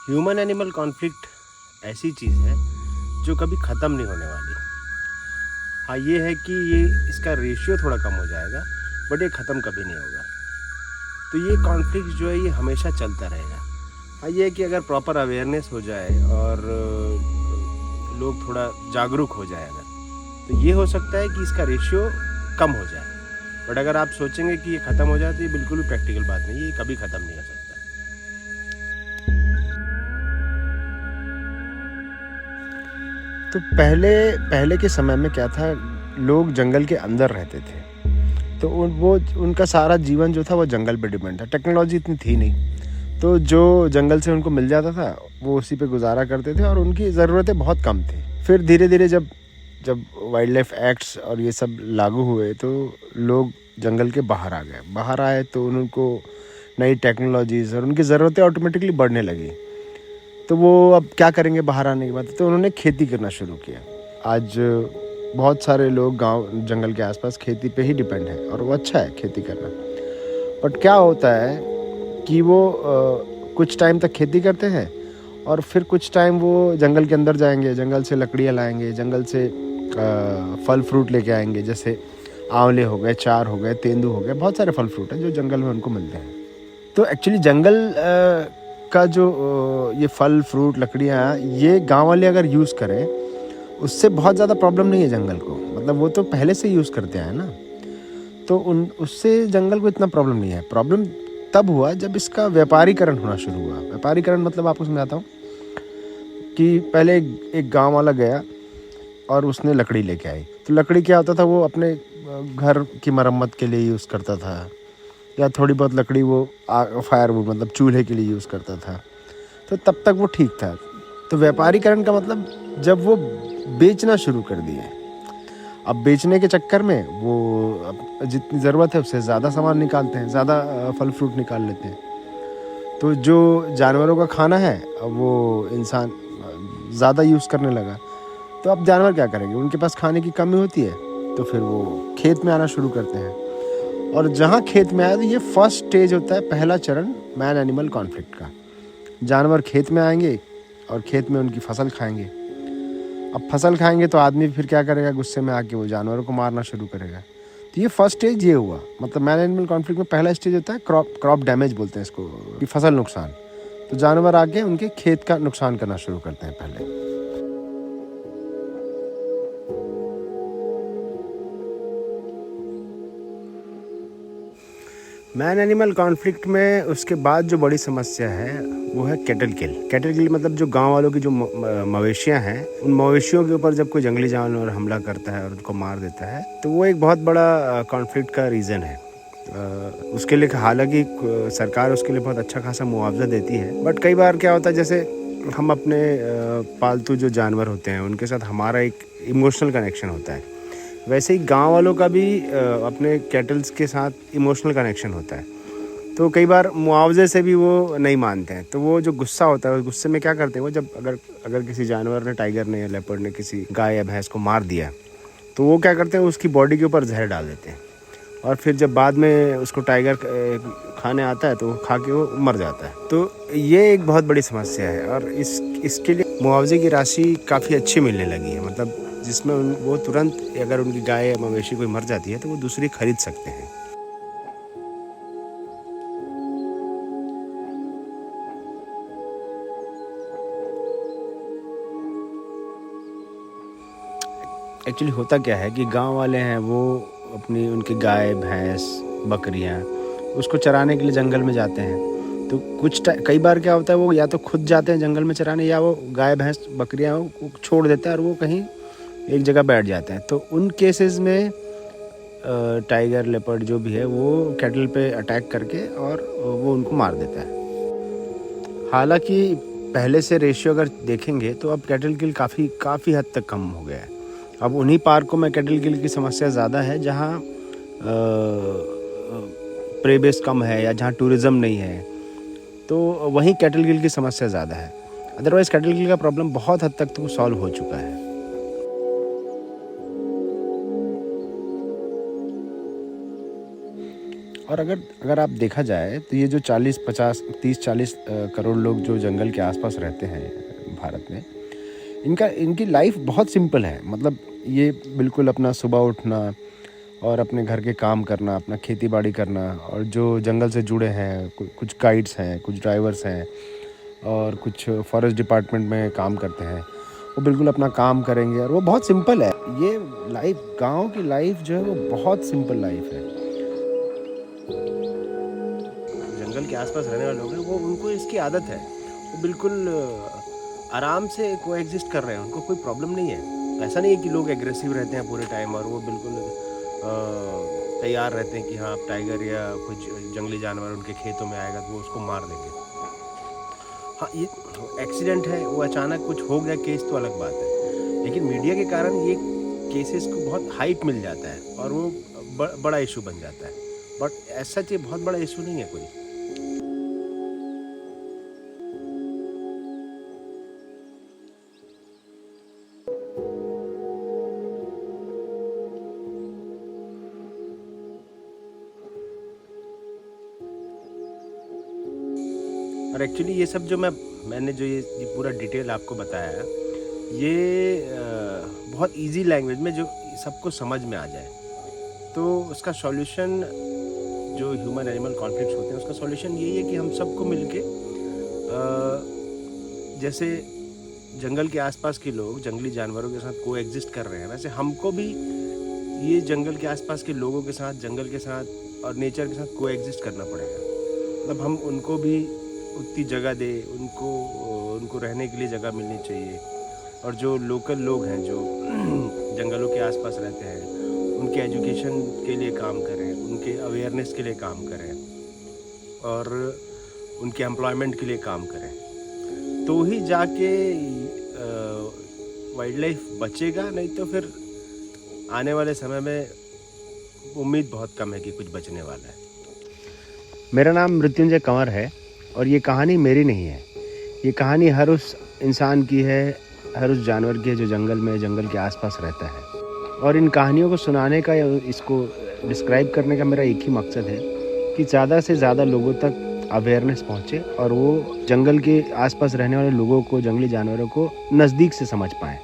Human animal conflict ऐसी चीज़ है जो कभी ख़त्म नहीं होने वाली। हाँ, ये है कि ये इसका रेशियो थोड़ा कम हो जाएगा, बट ये ख़त्म कभी नहीं होगा। तो ये कॉन्फ्लिक्ट जो है ये हमेशा चलता रहेगा। हाँ, ये है कि अगर प्रॉपर अवेयरनेस हो जाए और लोग थोड़ा जागरूक हो जाए अगर, तो ये हो सकता है कि इसका रेशियो कम हो जाए। बट अगर आप सोचेंगे कि ये ख़त्म हो जाए तो ये बिल्कुल भी प्रैक्टिकल बात नहीं है, ये कभी ख़त्म नहीं हो सकता। तो पहले पहले के समय में क्या था, लोग जंगल के अंदर रहते थे। तो वो उनका सारा जीवन जो था वो जंगल पे डिपेंड था। टेक्नोलॉजी इतनी थी नहीं, तो जो जंगल से उनको मिल जाता था वो उसी पे गुजारा करते थे और उनकी ज़रूरतें बहुत कम थी। फिर धीरे धीरे जब जब वाइल्ड लाइफ एक्ट्स और ये सब लागू हुए तो लोग जंगल के बाहर आ गए। बाहर आए तो उनको नई टेक्नोलॉजीज़ और उनकी ज़रूरतें ऑटोमेटिकली बढ़ने लगी। तो वो अब क्या करेंगे बाहर आने के बाद, तो उन्होंने खेती करना शुरू किया। आज बहुत सारे लोग गांव जंगल के आसपास खेती पे ही डिपेंड है और वो अच्छा है खेती करना। बट क्या होता है कि वो कुछ टाइम तक खेती करते हैं और फिर कुछ टाइम वो जंगल के अंदर जाएंगे, जंगल से लकड़ियाँ लाएंगे, जंगल से फल फ्रूट लेके आएंगे, जैसे आंवले हो गए, चार हो गए, तेंदू हो गए, बहुत सारे फल फ्रूट हैं जो जंगल में उनको मिलते हैं। तो एक्चुअली जंगल का जो ये फल फ्रूट लकड़ियाँ ये गांव वाले अगर यूज़ करें उससे बहुत ज़्यादा प्रॉब्लम नहीं है जंगल को। मतलब वो तो पहले से यूज़ करते हैं ना, तो उन उससे जंगल को इतना प्रॉब्लम नहीं है। प्रॉब्लम तब हुआ जब इसका व्यापारीकरण होना शुरू हुआ। व्यापारीकरण मतलब आपको समझाता हूँ कि पहले एक गांव वाला गया और उसने लकड़ी लेके आई। तो लकड़ी क्या होता था, वो अपने घर की मरम्मत के लिए यूज़ करता था, या थोड़ी बहुत लकड़ी वो फायरवुड मतलब चूल्हे के लिए यूज़ करता था। तो तब तक वो ठीक था। तो व्यापारीकरण का मतलब जब वो बेचना शुरू कर दिए, अब बेचने के चक्कर में वो जितनी ज़रूरत है उससे ज़्यादा सामान निकालते हैं, ज़्यादा फल फ्रूट निकाल लेते हैं। तो जो जानवरों का खाना है अब वो इंसान ज़्यादा यूज़ करने लगा। तो अब जानवर क्या करेंगे, उनके पास खाने की कमी होती है, तो फिर वो खेत में आना शुरू करते हैं। और जहाँ खेत में आया तो ये फर्स्ट स्टेज होता है, पहला चरण मैन एनिमल कॉन्फ्लिक्ट का। जानवर खेत में आएंगे और खेत में उनकी फसल खाएंगे। अब फसल खाएंगे तो आदमी फिर क्या करेगा, गुस्से में आके वो जानवरों को मारना शुरू करेगा। तो ये फर्स्ट स्टेज ये हुआ। मतलब मैन एनिमल कॉन्फ्लिक्ट में पहला स्टेज होता है क्रॉप डैमेज बोलते हैं इसको, कि फसल नुकसान। तो जानवर आके उनके खेत का नुकसान करना शुरू करते हैं पहले। मैन एनिमल कॉन्फ्लिक्ट में उसके बाद जो बड़ी समस्या है वो है कैटल किल मतलब जो गांव वालों की जो मवेशियां हैं, उन मवेशियों के ऊपर जब कोई जंगली जानवर हमला करता है और उनको मार देता है तो वो एक बहुत बड़ा कॉन्फ्लिक्ट का रीज़न है। उसके लिए हालांकि सरकार उसके लिए बहुत अच्छा खासा मुआवजा देती है, बट कई बार क्या होता है, जैसे हम अपने पालतू जो जानवर होते हैं उनके साथ हमारा एक इमोशनल कनेक्शन होता है, वैसे ही गांव वालों का भी अपने कैटल्स के साथ इमोशनल कनेक्शन होता है। तो कई बार मुआवजे से भी वो नहीं मानते हैं, तो वो जो गुस्सा होता है उस गुस्से में क्या करते हैं, वो जब अगर किसी जानवर ने, टाइगर ने या लेपर्ड ने किसी गाय या भैंस को मार दिया तो वो क्या करते हैं, उसकी बॉडी के ऊपर जहर डाल देते हैं और फिर जब बाद में उसको टाइगर खाने आता है तो खा के वो मर जाता है। तो ये एक बहुत बड़ी समस्या है और इसके लिए मुआवजे की राशि काफ़ी अच्छी मिलने लगी है। मतलब जिसमें वो तुरंत अगर उनकी गाय या मवेशी कोई मर जाती है तो वो दूसरी खरीद सकते हैं। एक्चुअली होता क्या है कि गांव वाले हैं वो अपनी उनकी गाय भैंस बकरियां उसको चराने के लिए जंगल में जाते हैं। तो कई बार क्या होता है, वो या तो खुद जाते हैं जंगल में चराने या वो गाय भैंस बकरियां छोड़ देते हैं और वो कहीं एक जगह बैठ जाते हैं। तो उन केसेस में टाइगर लेपर्ड जो भी है वो कैटल पे अटैक करके और वो उनको मार देता है। हालांकि पहले से रेशियो अगर देखेंगे तो अब कैटल किल काफ़ी हद तक कम हो गया है। अब उन्हीं पार्कों में कैटल किल की समस्या ज़्यादा है जहाँ प्रे बेस कम है या जहाँ टूरिज़्म नहीं है, तो वहीं कैटल किल की समस्या ज़्यादा है। अदरवाइज़ कैटल किल का प्रॉब्लम बहुत हद तक तो सॉल्व हो चुका है। और अगर अगर आप देखा जाए तो ये जो 40 50 30 40 करोड़ लोग जो जंगल के आसपास रहते हैं भारत में, इनकी लाइफ बहुत सिंपल है। मतलब ये बिल्कुल अपना सुबह उठना और अपने घर के काम करना, अपना खेती बाड़ी करना, और जो जंगल से जुड़े हैं कुछ गाइड्स हैं, कुछ ड्राइवर्स हैं और कुछ फॉरेस्ट डिपार्टमेंट में काम करते हैं, वो बिल्कुल अपना काम करेंगे और वो बहुत सिंपल है। ये लाइफ, गांव की लाइफ जो है वो बहुत सिंपल लाइफ है। जंगल के आसपास रहने वाले लोग हैं, वो उनको इसकी आदत है, वो बिल्कुल आराम से कोएग्जिस्ट कर रहे हैं, उनको कोई प्रॉब्लम नहीं है। ऐसा नहीं है कि लोग एग्रेसिव रहते हैं पूरे टाइम और वो बिल्कुल तैयार रहते हैं कि हाँ अब टाइगर या कुछ जंगली जानवर उनके खेतों में आएगा तो वो उसको मार देंगे। हाँ, ये एक्सीडेंट है, वो अचानक कुछ हो गया केस तो अलग बात है, लेकिन मीडिया के कारण ये केसेस को बहुत हाइप मिल जाता है और वो बड़ा इशू बन जाता है। बट ऐसा ये बहुत बड़ा इशू नहीं है कोई। और एक्चुअली ये सब जो मैंने जो ये पूरा डिटेल आपको बताया, ये बहुत इजी लैंग्वेज में जो सबको समझ में आ जाए, तो उसका सॉल्यूशन जो ह्यूमन एनिमल कॉन्फ्लिक्ट्स होते हैं उसका सॉल्यूशन यही है कि हम सबको मिलके जैसे जंगल के आसपास के लोग जंगली जानवरों के साथ कोएग्जिस्ट कर रहे हैं, वैसे हमको भी ये जंगल के आसपास के लोगों के साथ, जंगल के साथ और नेचर के साथ कोएग्जिस्ट करना पड़ेगा। मतलब हम उनको भी उतनी जगह दे, उनको रहने के लिए जगह मिलनी चाहिए। और जो लोकल लोग हैं जो जंगलों के आसपास रहते हैं, उनके एजुकेशन के लिए काम करें, उनके अवेयरनेस के लिए काम करें और उनके एम्प्लॉयमेंट के लिए काम करें, तो ही जाके वाइल्ड लाइफ बचेगा। नहीं तो फिर आने वाले समय में उम्मीद बहुत कम है कि कुछ बचने वाला है। मेरा नाम मृत्युंजय कंवर है और ये कहानी मेरी नहीं है। ये कहानी हर उस इंसान की है, हर उस जानवर की है जो जंगल के आसपास रहता है। और इन कहानियों को सुनाने का या इसको डिस्क्राइब करने का मेरा एक ही मकसद है कि ज़्यादा से ज़्यादा लोगों तक अवेयरनेस पहुँचे और वो जंगल के आसपास रहने वाले लोगों को, जंगली जानवरों को नज़दीक से समझ पाएँ।